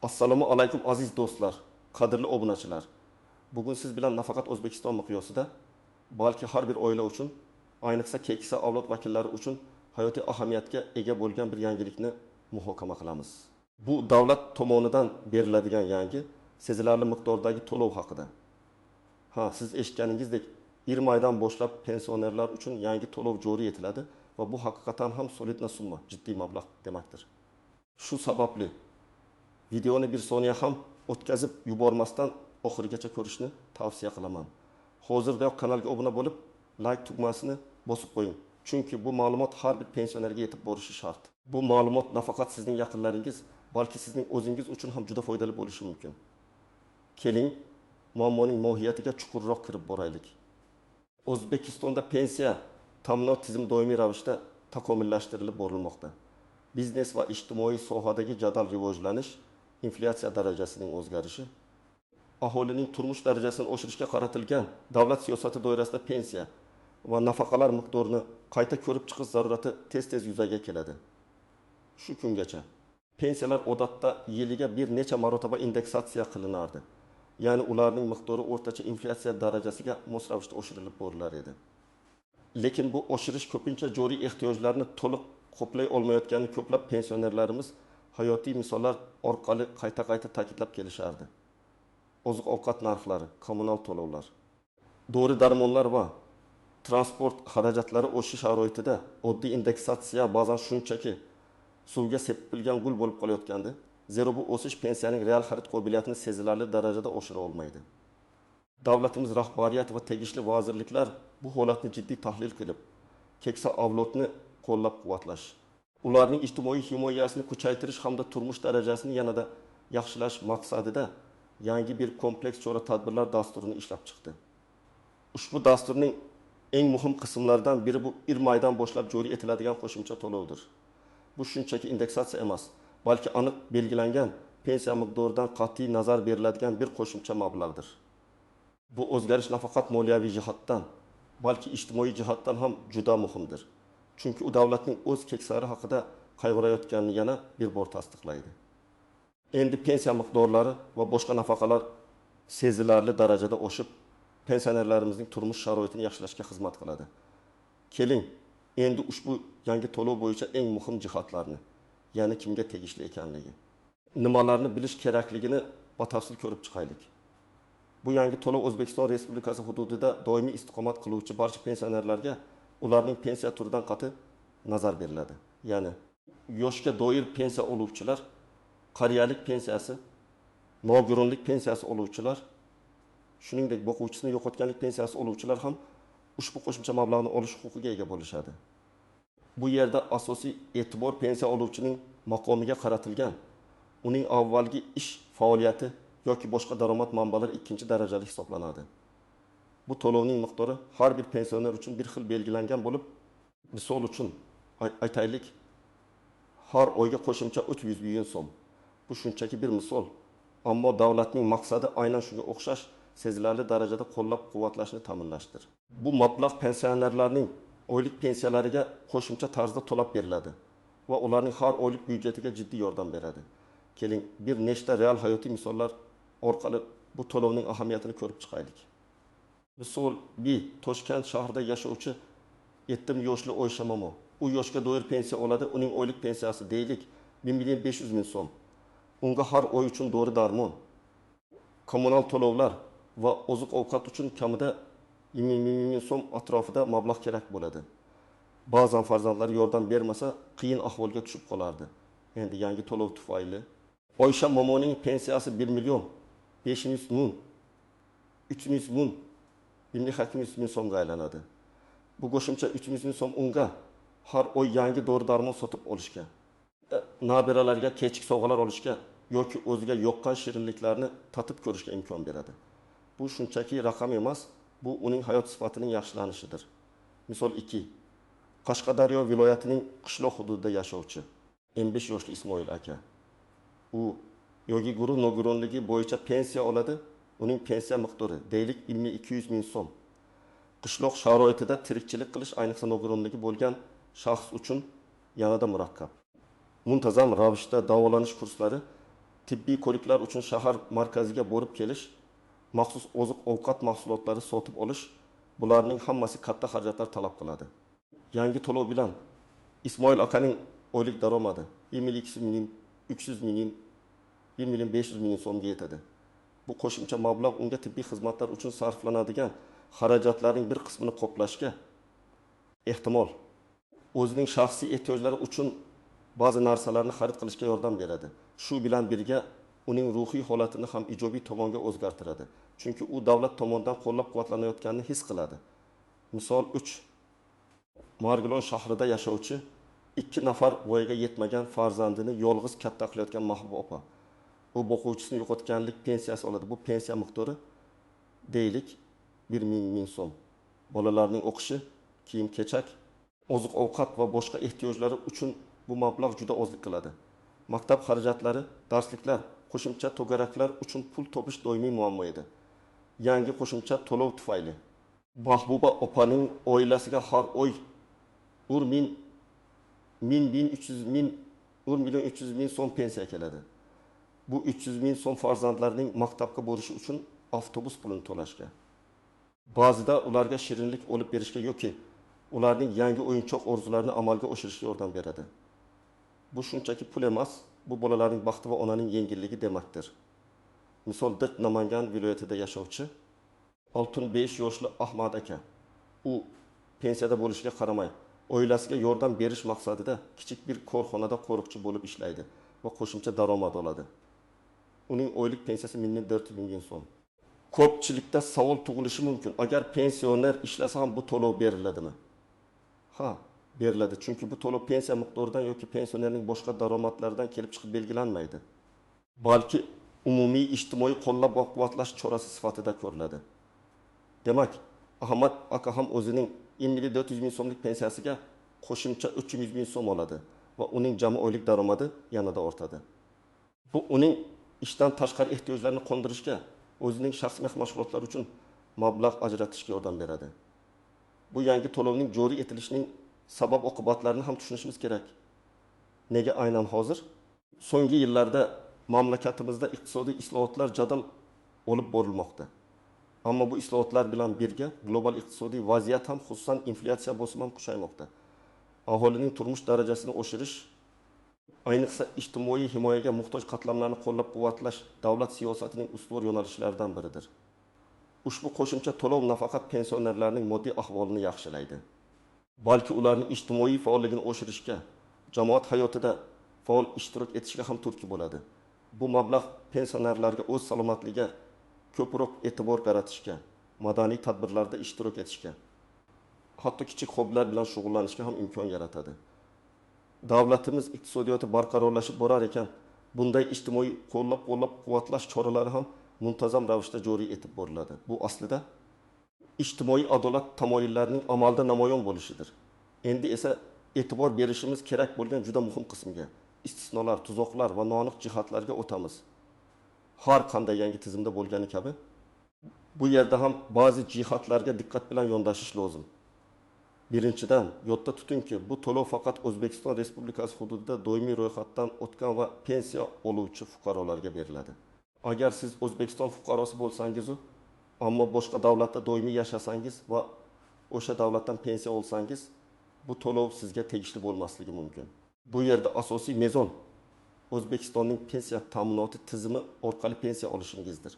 Assalomu alaykum aziz do'stlar, qadrli obunachilar. Bugun siz bilan nafaqat O'zbekiston miqyosida, balki har bir oila uchun, ayniqsa keksa avlod vakillari uchun hayotiy ahamiyatga ega bo'lgan bir yangilikni muhokama qilamiz. Bu davlat tomonidan beriladigan yangi sezilarli miqdordagi to'lov haqida. Siz eshitganingizdek, 20 oydan boshlab pensionerlar uchun yangi to'lov joriy etiladi va bu haqiqatan ham solidna summa, jiddiy mablag' demakdir. Shu sababli videoni bir soniya ham o'tkazib yubormasdan oxirigacha ko'rishni tavsiya qilaman. Hozirda kanalga obuna bo'lib, like tugmasini bosib qo'ying. Chunki bu ma'lumot har bir pensionerga yetib borishi shart. Bu ma'lumot nafaqat sizning yaqinlaringiz, balki sizning o'zingiz uchun ham juda foydali bo'lishi mumkin. Keling, muammoning mohiyatiga chuqurroq kirib boraylik. O'zbekistonda pensiya ta'minot tizimi doimiy ravishda takomillashtirilib borilmoqda. Biznes va ijtimoiy sohadagi jadal rivojlanish, inflyatsiya darajasining o'zgarishi, aholining turmush darajasini oshirishga qaratilgan davlat siyosati doirasida pensiya va nafaqalar miqdorini qayta ko'rib chiqish zarurati tez-tez yuzaga keladi. Shu kungacha pensiyalar odatda yiliga bir necha marotaba indeksatsiya qilinardi. Ya'ni ularning miqdori o'rtacha inflyatsiya darajasiga mos ravishda oshirilib borilar edi. Lekin bu oshirish ko'pincha joriy ehtiyojlarni to'liq qoplay olmayotganini ko'plab pensionerlarimiz hayotiy misollar orqali qayta ta'kidlab kelishardi. Oziq-ovqat narxlari, kommunal to'lovlar, dori-darmonlar va transport xarajatlari o'sishi sharoitida oddiy indeksatsiya ba'zan shunchaki suvga sepilgan gul bo'lib qolayotgandi. Zero bu o'sish pensiyaning real xarid qobiliyatini sezilarli darajada oshira olmaydi. Davlatimiz rahbariyati va tegishli vazirliklar bu holatni jiddiy tahlil qilib, keksa avlodni qo'llab-quvvatlash, ularning ijtimoiy himoyasini kuchaytirish hamda turmush darajasini yanada yaxshilash maqsadida yangi bir kompleks chora-tadbirlar dasturini ishlab chiqdi. Ushbu dasturning eng muhim qismlaridan biri bu 20 oydan boshlab joriy etiladigan qo'shimcha to'lovdir. Bu shunchaki indeksatsiya emas, balki aniq belgilangan pensiya miqdoridan qat'iy nazar beriladigan bir qo'shimcha mablag'dir. Bu o'zgarish nafaqat moliyaviy jihatdan, balki ijtimoiy jihatdan ham juda muhimdir. Chunki u davlatning o'z keksalari haqida qayg'urayotganini yana bir bor tasdiqlaydi. Endi pensiya miqdorlari va boshqa nafaqalar sezilarli darajada oshib, pensionerlarimizning turmush sharoitini yaxshilashga xizmat qiladi. Keling, endi ushbu yangi to'lov bo'yicha eng muhim jihatlarni, ya'ni kimga tegishli ekanligi, nimalarni bilish kerakligini batafsil ko'rib chiqaylik. Bu yangi to'lov O'zbekiston Respublikasi hududida doimiy istiqomat qiluvchi barcha pensionerlarga ularning pensiya turidan qat'iy nazar beriladi. Ya'ni yoshga doir pensiya oluvchilar, qariyalik pensiyasi, nogironlik pensiyasi oluvchilar, shuningdek boquvchisini yo'qotganlik pensiyasi oluvchilar ham ushbu qo'shimcha mablag'ni olish huquqiga ega bo'lishadi. Bu yerda asosiy e'tibor pensiya oluvchining maqomiga qaratilgan, uning avvalgi ish faoliyati yoki boshqa daromad manbalari ikkinchi darajali hisoblanadi. Bu to'lovning miqdori har bir pensioner uchun bir xil belgilangan bo'lib, misol uchun aytaylik, har oyga qo'shimcha 300 million so'm. Bu shunchaki bir misol, ammo davlatning maqsadi aynan shunga o'xshash sezilarli darajada qo'llab-quvvatlashni ta'minlashdir. Bu mablag' pensionerlarning oylik pensiyalariga qo'shimcha tarzda to'lab beriladi va ularning har oylik byudjetiga jiddiy yordam beradi. Keling, bir nechta real hayotiy misollar orqali bu to'lovning ahamiyatini ko'rib chiqaylik. Misol bir Toshkent shahrida yashovchi 7 yoshli Oysha momo. U yoshga doir pensiya oladi, uning oylik pensiyasi deylik 1.500 ming so'm. Unga har oy uchun dori-darmon, kommunal to'lovlar va oziq-ovqat uchun kamida 20 ming so'm atrofida mablag' kerak bo'ladi. Ba'zan farzandlari yordam bermasa, qiyin ahvolga tushib qolardi. Endi yangi to'lov tufayli Oysha momoning pensiyasi 1 million 500 ming 300 ming 1.200 ming so'mga aylanadi. Bu qo'shimcha 300 ming so'm unga har oy yangi dori-darmon sotib olishga, nabiralarga kechki sovg'alar olishga yoki o'ziga yoqqan shirinliklarni tatib ko'rishga imkon beradi. Bu shunchaki raqam emas, bu uning hayot sifatining yaxshilanishidir. Misol 2. Qashqadaryo viloyatining qishloq hududida yashovchi 15 yoshli Ismoil aka. U yoki guruh nogironligi bo'yicha pensiya oladi. Uning pensiya miqdori deylik 200 ming so'm. Qishloq sharoitida tirikchilik qilish, ayniqsa nogironligi bo'lgan shaxs uchun yanada murakkab. Muntazam ravishda davolanish kurslari tibbiy ko'riklar uchun shahar markaziga borib kelish, maxsus oziq-ovqat mahsulotlari sotib olish, bularning hammasi katta xarajatlar talab qiladi. Yangi to'lov bilan Ismoil akaning oylik daromadi 1 million 300 ming, 1 million 500 ming so'mga yetadi. Bu qo'shimcha mablag' unga tibbiy xizmatlar uchun sarflanadigan xarajatlarning bir qismini qoplashga ehtimol o'zining shaxsiy ehtiyojlari uchun ba'zi narsalarni xarid qilishga yordam beradi. Shu bilan birga uning ruhiy holatini ham ijobiy tomonga o'zgartiradi. Chunki u davlat tomonidan qo'llab-quvvatlanayotganini his qiladi. Misol 3. Margilon shahrida yashovchi 2 nafar voyaga yetmagan farzandini yolg'iz katta qilayotgan Mahbuba opa. U o'quvchisini yo'qotganlik pensiyasi oladi. Bu pensiya miqdori deylik 1 ming so'm. Bolalarning o'qishi, kiyim-kechak, oziq-ovqat va boshqa ehtiyojlari uchun bu mablag' juda ozlik qiladi. Maktab xarajatlari, darsliklar, qo'shimcha to'garaklar uchun pul topish doimiy muammo edi. Yangi qo'shimcha to'lov tufayli Mahbuba opaning oilasiga har oy 1 million 300 ming so'm pensiya keladi. Bu 300 ming so'm farzandlarining maktabga borishi uchun avtobus pulini to'lashga, ba'zida ularga shirinlik olib berishga yoki ularning yangi o'yinchoq orzularini amalga oshirishga yordam beradi. Bu shunchaki pul emas, bu bolalarning baxti va onaning yengilligi demakdir. Misol Diq Namangan viloyatida yashovchi 65 yoshli Ahmad aka. U pensiyada bo'lishiga qaramay, oilasiga yordam berish maqsadida kichik bir korxonada qo'riqchi bo'lib ishlaydi va qo'shimcha daromad oladi. Uning oylik pensiyasi 1400 ming so'm. Ko'pchilikda savol tug'ilishi mumkin. Agar pensioner ishlasa ham bu to'lov beriladimi? Ha, beriladi. Chunki bu to'lov pensiya miqdoridan yoki pensionerning boshqa daromadlaridan kelib chiqib belgilanmaydi. Balki umumiy ijtimoiy qo'llab-quvvatlash chorasi sifatida ko'riladi. Demak, Ahmad aka ham o'zining 1 ming so'mlik pensiyasiga qo'shimcha 300 ming so'm oladi va uning jami oylik daromadi yanada ortadi. Bu uning ishdan tashqari ehtiyojlarini qondirishga, o'zining shaxsiy mashg'ulotlari uchun mablag' ajratishga yordam beradi. Bu yangi to'lovning joriy etilishining sabab oqibatlarini ham tushunishimiz kerak. Nega aynan hozir? So'nggi yillarda mamlakatimizda iqtisodiy islohotlar jadal olib borilmoqda. Ammo bu islohotlar bilan birga global iqtisodiy vaziyat ham, xususan inflyatsiya bosimi ham kuchaymoqda. Aholining turmush darajasini oshirish, ayniqsa ijtimoiy himoyaga muhtoj qatlamlarni qo'llab-quvvatlash davlat siyosatining ustuvor yo'nalishlaridan biridir. Ushbu qo'shimcha to'lov nafaqat pensionerlarning moddiy ahvolini yaxshilaydi, balki ularning ijtimoiy faolligini oshirishga, jamoat hayotida faol ishtirok etishga ham turtki bo'ladi. Bu mablag' pensionerlarga o'z salomatligiga ko'proq e'tibor qaratishga, madaniy tadbirlarda ishtirok etishga, hatto kichik hobbilar bilan shug'ullanishga ham imkon yaratadi. Davlatimiz iqtisodiyoti barqarorlashib borar ekan, bunday ijtimoiy qo'llab-quvvatlash choralari ham muntazam ravishda joriy etib boriladi. Bu aslida ijtimoiy adolat tamoyillarining amalda namoyon bo'lishidir. Endi esa e'tibor berishimiz kerak bo'lgan juda muhim qismga, istisnolar, tuzoqlar va noaniq jihatlarga o'tamiz. Har qanday yangi tizimda bo'lgani kabi, bu yerda ham ba'zi jihatlarga diqqat bilan yondashish lozim. Birinchidan, yodda tutingki, bu to'lov faqat O'zbekiston Respublikasi hududida doimiy ro'yxatdan o'tgan va pensiya oluvchi fuqarolarga beriladi. Agar siz O'zbekiston fuqarosi bo'lsangiz, ammo boshqa davlatda doimiy yashasangiz va o'sha davlatdan pensiya olsangiz, bu to'lov sizga tegishli bo'lmasligi mumkin. Bu yerda asosiy mezon O'zbekistonning pensiya ta'minoti tizimi orqali pensiya olishingizdir.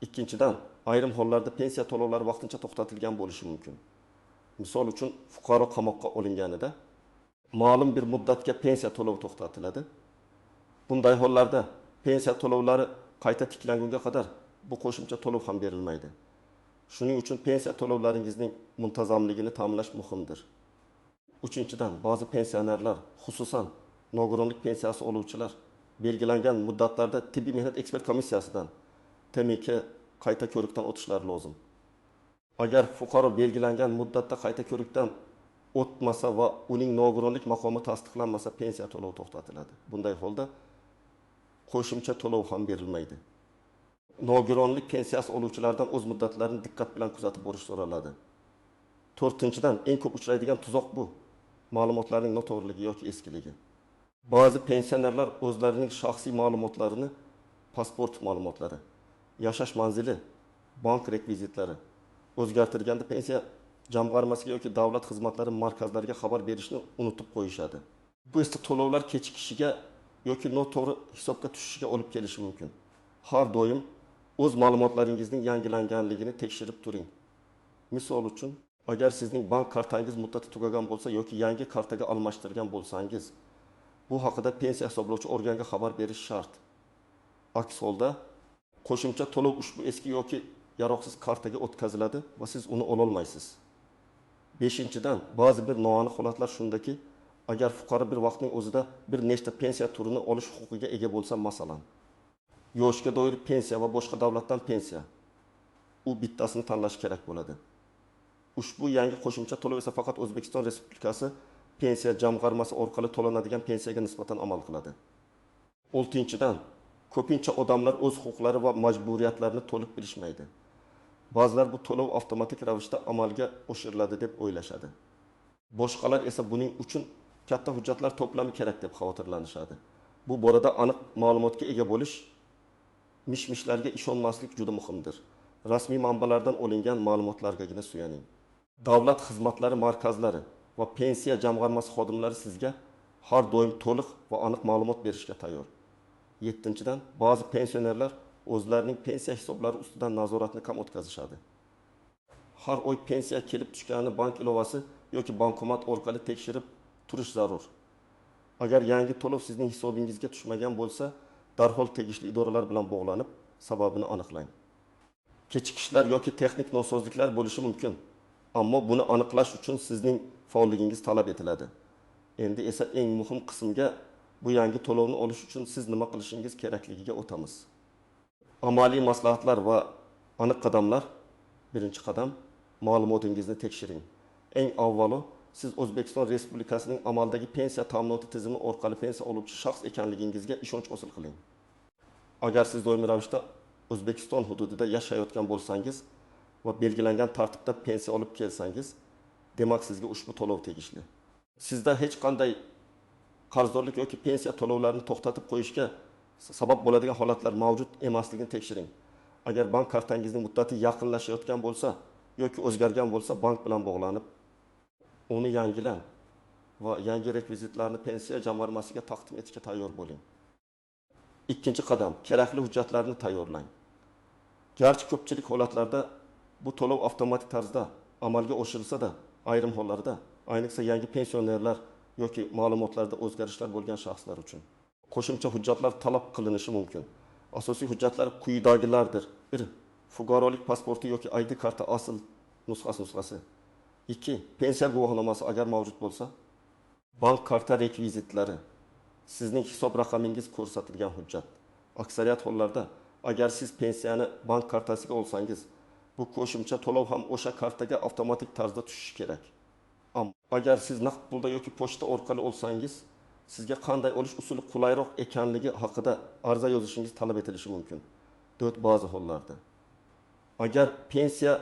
Ikkinchidan, ayrim hollarda pensiya to'lovlari vaqtincha to'xtatilgan bo'lishi mumkin. Misol uchun, fuqaro qamoqqa olinganida ma'lum bir muddatga pensiya to'lovi to'xtatiladi. Bunday hollarda pensiya to'lovlari qayta tiklangunga qadar bu qo'shimcha to'lov ham berilmaydi. Shuning uchun pensiya to'lovlaringizning muntazamligini ta'minlash muhimdir. Uchinchidan, ba'zi pensionerlar, xususan nogironlik pensiyasi oluvchilar belgilangan muddatlarda tibbiy mehnat ekspert komissiyasidan TMK qayta ko'rikdan o'tishlari lozim. Agar fuqaro belgilangan muddatda qayta ko'rikdan o'tmasa va uning nogironlik maqomi tasdiqlanmasa, pensiya to'lovi to'xtatiladi. Bunday holda qo'shimcha to'lov ham berilmaydi. Nogironlik pensiyasi oluvchilardan o'z muddatlarini diqqat bilan kuzatib borish so'raladi. To'rtinchidan, eng ko'p uchraydigan tuzoq bu ma'lumotlarning noto'g'riligi yoki eskiligi. Ba'zi pensionerlar o'zlarining shaxsiy ma'lumotlarini pasport ma'lumotlari, yashash manzili, bank rekvizitlari, o'zgartirganda pensiya jamg'armasiga yoki davlat xizmatlari markazlariga xabar berishni unutib qo'yishadi. Bu esa to'lovlar kechikishiga yoki noto'g'ri hisobga tushishiga olib kelishi mumkin. Har doim o'z ma'lumotlaringizning yangilanganligini tekshirib turing. Misol uchun, agar sizning bank kartangiz muddati tugagan bo'lsa yoki yangi kartaga almashtirgan bo'lsangiz, bu haqida pensiya hisoblovchi organga xabar berish shart. Aks holda qo'shimcha to'lov ushbu eski yoki yaroqsiz kartaga o'tkaziladi va siz uni ola olmaysiz. 5-dan, ba'zi bir noaniq holatlar shundaki, agar fuqaro bir vaqtning o'zida bir nechta pensiya turini olish huquqiga ega bo'lsa, masalan, yoshga doir pensiya va boshqa davlatdan pensiya, u bittasini tanlash kerak bo'ladi. Ushbu yangi qo'shimcha to'lov esa faqat O'zbekiston Respublikasi pensiya jamg'armasi orqali to'lanadigan pensiyaga nisbatan amal qiladi. 6-dan, ko'pincha odamlar o'z huquqlari va majburiyatlarini to'liq bilishmaydi. Ba'zilar bu to'lov avtomatik ravishda amalga oshiriladi deb o'ylashadi. Boshqalar esa buning uchun katta hujjatlar to'plami kerak deb xavotirlanishadi. Bu borada aniq ma'lumotga ega bo'lish, mish-mishlarga ishonmaslik juda muhimdir. Rasmiy manbalardan olingan ma'lumotlargagina suyaning. Davlat xizmatlari markazlari va pensiya jamg'armasi xodimlari sizga har doim to'liq va aniq ma'lumot berishga tayyor. 7-dan, ba'zi pensionerlar o'zlarining pensiya hisoblari ustidan nazoratni kam o'tkazishadi. Har oy pensiya kelib tushganini bank ilovasi yoki bankomat orqali tekshirib turish zarur. Agar yangi to'lov sizning hisobingizga tushmagan bo'lsa, darhol tegishli idoralar bilan bog'lanib, sababini aniqlang. Kechikishlar yoki texnik nosozliklar bo'lishi mumkin, ammo buni aniqlash uchun sizning faolligingiz talab etiladi. Endi esa eng muhim qismga, bu yangi to'lovni olish uchun siz nima qilishingiz kerakligiga o'tamiz. Amaliy maslahatlar va aniq qadamlar. 1-qadam, ma'lumotingizni tekshiring. Eng avvalo, siz O'zbekiston Respublikasining amaldagi pensiya ta'minoti tizimi orqali pensiya oluvchi shaxs ekanligingizga ishonch hosil qiling. Agar siz doimiy ravishda O'zbekiston hududida yashayotgan bo'lsangiz va belgilangan tartibda pensiya olib kelsangiz, demak sizga ushbu to'lov tegishli. Sizda hech qanday qarzdorlik yoki pensiya to'lovlarini to'xtatib qo'yishga sabab bo'ladigan holatlar mavjud emasligini tekshiring. Agar bank kartangizning muddati yaqinlashayotgan bo'lsa yoki o'zgargan bo'lsa, bank bilan bog'lanib, uni yangilang va yangi rekvizitlarni pensiya jamg'armasiga taqdim etishga tayyor bo'ling. 2-qadam, kerakli hujjatlarni tayyorlang. Garchi ko'pchilik holatlarda bu to'lov avtomatik tarzda amalga oshirilsa-da, ayrim hollarda, ayniqsa yangi pensionerlar yoki ma'lumotlarda o'zgarishlar bo'lgan shaxslar uchun qo'shimcha hujjatlar talab qilinishi mumkin. Asosiy hujjatlar quyidagilardir. 1. Fuqarolik pasporti yoki ID karta asl nusxasi. 2. Pensiya guvohnomasi agar mavjud bo'lsa. Bank karta rekvizitlari. Sizning hisob raqamingiz ko'rsatilgan hujjat. Aksariyat hollarda agar siz pensiyani bank kartasiga olsangiz, bu qo'shimcha to'lov ham o'sha kartaga avtomatik tarzda tushishi kerak. Ammo agar siz naqd pulda yoki pochta orqali olsangiz, sizga qanday olish usuli qulayroq ekanligi haqida ariza yozishingiz talab etilishi mumkin. 4. Ba'zi hollarda agar pensiya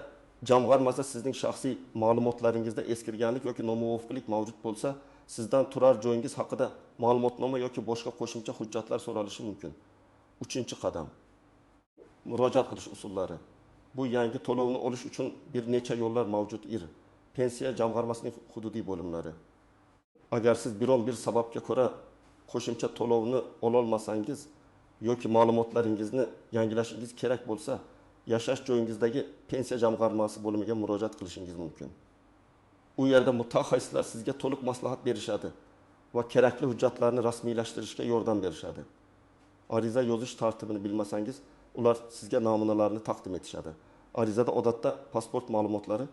jamg'armasida sizning shaxsiy ma'lumotlaringizda eskirganlik yoki nomuvofiqlik mavjud bo'lsa, sizdan turar joyingiz haqida ma'lumotnoma yoki boshqa qo'shimcha hujjatlar so'ralishi mumkin. 3-qadam, murojaat qilish usullari. Bu yangi to'lovni olish uchun bir necha yo'llar mavjud. Pensiya jamg'armasining hududiy bo'limlari. Agar siz biron bir sababga ko'ra qo'shimcha to'lovni ola olmasangiz yoki ma'lumotlaringizni yangilashingiz kerak bo'lsa, yashash joyingizdagi pensiya jamg'armasi bo'limiga murojaat qilishingiz mumkin. U yerda mutaxassislar sizga to'liq maslahat berishadi va kerakli hujjatlarni rasmiylashtirishga yordam berishadi. Ariza yozish tartibini bilmasangiz, ular sizga namunalarni taqdim etishadi. Arizada odatda pasport ma'lumotlari,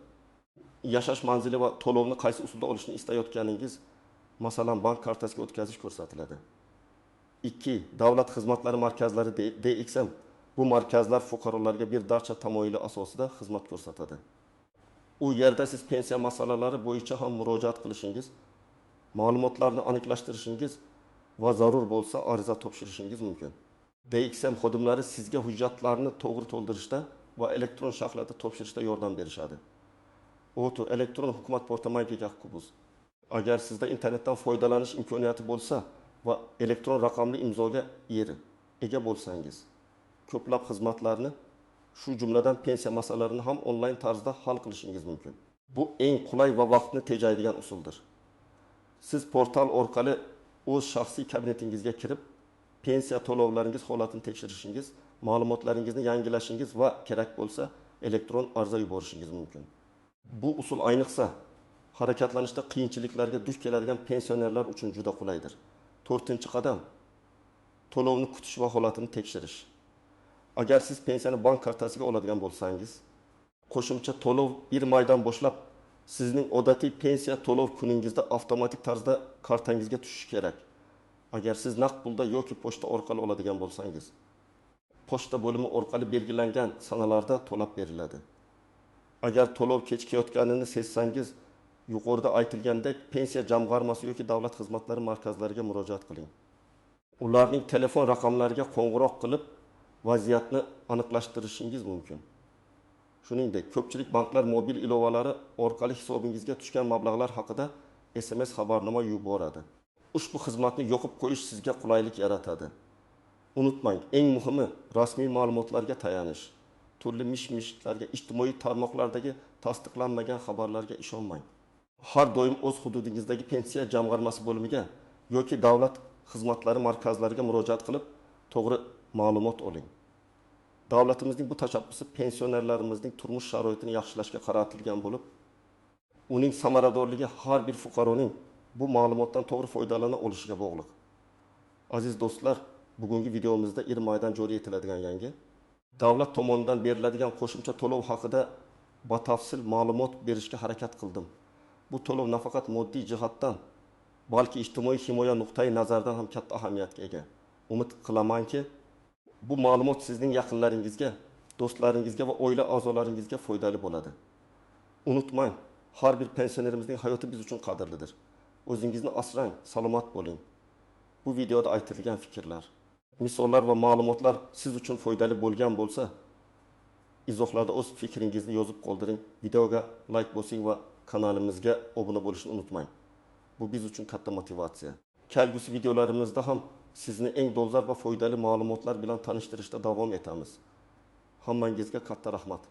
yashash manzili va to'lovni qaysi usulda olishni istayotganingiz, masalan, bank kartasiga o'tkazish ko'rsatiladi. 2. Davlat xizmatlari markazlari DXM. Bu markazlar fuqarolarga bir darcha tamoyili asosida xizmat ko'rsatadi. U yerda siz pensiya masalalari bo'yicha ham murojaat qilishingiz, ma'lumotlarni aniqlashtirishingiz va zarur bo'lsa ariza topshirishingiz mumkin. DXM xodimlari sizga hujjatlarni to'g'ri to'ldirishda va elektron shaklda topshirishda yordam berishadi. O'to elektron hukumat portamagiga huquqsiz. Agar sizda internetdan foydalanish imkoniyati bo'lsa va elektron raqamli imzoga ega bo'lsangiz, ko'plab xizmatlarni, shu jumladan pensiya masalalarini ham onlayn tarzda hal qilishingiz mumkin. Bu eng qulay va vaqtni tejaydigan usuldir. Siz portal orqali o'z shaxsiy kabinetingizga kirib, pensiya to'lovlaringiz holatini tekshirishingiz, ma'lumotlaringizni yangilashingiz va kerak bo'lsa elektron ariza yuborishingiz mumkin. Bu usul ayniqsa harakatlanishda qiyinchiliklarga duch keladigan pensionerlar uchun juda qulaydir. 4-qadam to'lovni kutish va holatini tekshirish. Agar siz pensiyani bank kartasiga oladigan bo'lsangiz, qo'shimcha to'lov 1 maydan boshlab sizning odatiy pensiya to'lov kuningizda avtomatik tarzda kartangizga tushishi kerak. Agar siz naqd pulda yoki pochta orqali oladigan bo'lsangiz, pochta bo'limi orqali belgilangan sanalarda to'lab beriladi. Agar to'lov kechikayotganini sezsangiz, yuqorida aytilgandek pensiya jamg'armasi yoki davlat xizmatlari markazlariga murojaat qiling. Ularning telefon raqamlariga qo'ng'iroq qilib, vaziyatni aniqlashtirishingiz mumkin. Shuningdek, ko'pchilik banklar mobil ilovalari orqali hisobingizga tushgan mablag'lar haqida SMS xabarnoma yuboradi. Ushbu xizmatni yoqib qo'yish sizga qulaylik yaratadi. Unutmang, eng muhimi rasmiy ma'lumotlarga tayanish. Turli mish-mishlarga, ijtimoiy tarmoqlardagi tasdiqlanmagan xabarlarga ishonmang. Har doim o'z hududingizdagi pensiya jamg'armasi bo'limiga yoki davlat xizmatlari markazlariga murojaat qilib, to'g'ri ma'lumot oling. Davlatimizning bu tashabbusi pensionerlarimizning turmush sharoitini yaxshilashga qaratilgan bo'lib, uning samaradorligi har bir fuqaroning bu ma'lumotdan to'g'ri foydalana olishiga bog'liq. Aziz do'stlar, bugungi videomizda 1 maydan joriy etiladigan yangi davlat tomonidan beriladigan qo'shimcha to'lov haqida batafsil ma'lumot berishga harakat qildim. Bu to'lov nafaqat moddiy jihatdan, balki ijtimoiy himoya nuqtai nazaridan ham katta ahamiyatga ega. Umid qilamanki, bu ma'lumot sizning yaqinlaringizga, do'stlaringizga va oila a'zolaringizga foydali bo'ladi. Unutmang, har bir pensionerimizning hayoti biz uchun qadrlidir. O'zingizni asrang, salomat bo'ling. Bu videoda aytilgan fikrlar, misollar va ma'lumotlar siz uchun foydali bo'lgan bo'lsa, izohlarda o'z fikringizni yozib qoldiring. Videoga like bosing va kanalimizga obuna bo'lishni unutmang. Bu biz uchun katta motivatsiya. Kelgusi videolarimizda ham sizni eng dolzarb va foydali ma'lumotlar bilan tanishtirishda davom etamiz. Hammangizga katta rahmat.